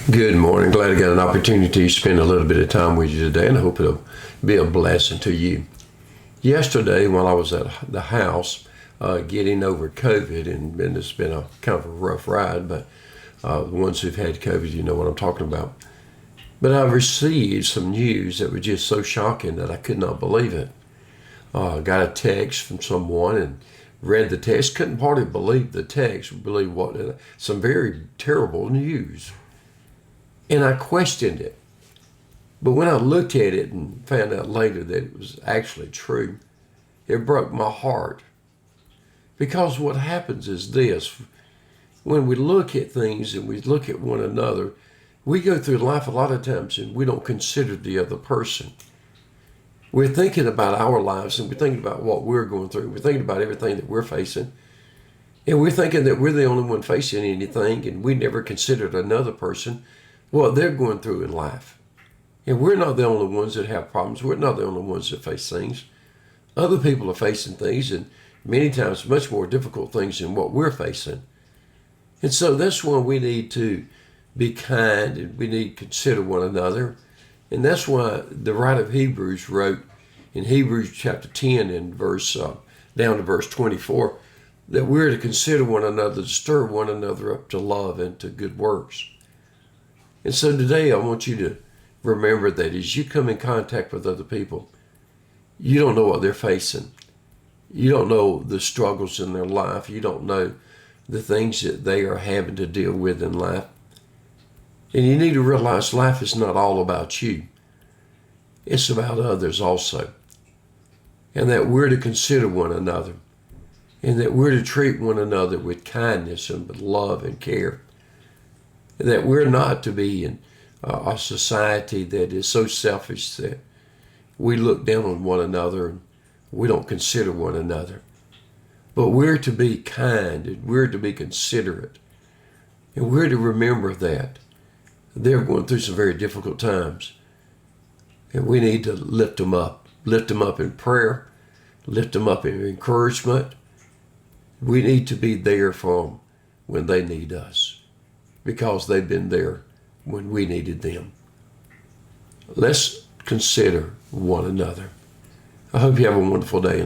Good morning. Glad I got an opportunity to spend a little bit of time with you today, and I hope it'll be a blessing to you. Yesterday, while I was at the house getting over COVID, and it's been a kind of a rough ride, but the ones who've had COVID, you know what I'm talking about. But I received some news that was just so shocking that I could not believe it. I got a text from someone and read the text, couldn't hardly believe the text, believe what, some very terrible news. And I questioned it. But when I looked at it and found out later that it was actually true, it broke my heart. Because what happens is this: when we look at things and we look at one another, we go through life a lot of times and we don't consider the other person. We're thinking about our lives and we're thinking about what we're going through. We're thinking about everything that we're facing. And we're thinking that we're the only one facing anything, and we never considered another person what they're going through in life. And we're not the only ones that have problems. We're not the only ones that face things. Other people are facing things, and many times much more difficult things than what we're facing. And so that's why we need to be kind, and we need to consider one another. And that's why the writer of Hebrews wrote in Hebrews chapter 10 and down to verse 24, that we're to consider one another, to stir one another up to love and to good works. And so today I want you to remember that as you come in contact with other people, you don't know what they're facing. You don't know the struggles in their life. You don't know the things that they are having to deal with in life. And you need to realize life is not all about you. It's about others also. And that we're to consider one another. And that we're to treat one another with kindness and with love and care. That we're not to be in a society that is so selfish that we look down on one another and we don't consider one another. But we're to be kind and we're to be considerate. And we're to remember that they're going through some very difficult times. And we need to lift them up in prayer, lift them up in encouragement. We need to be there for them when they need us, because they've been there when we needed them. Let's consider one another. I hope you have a wonderful day.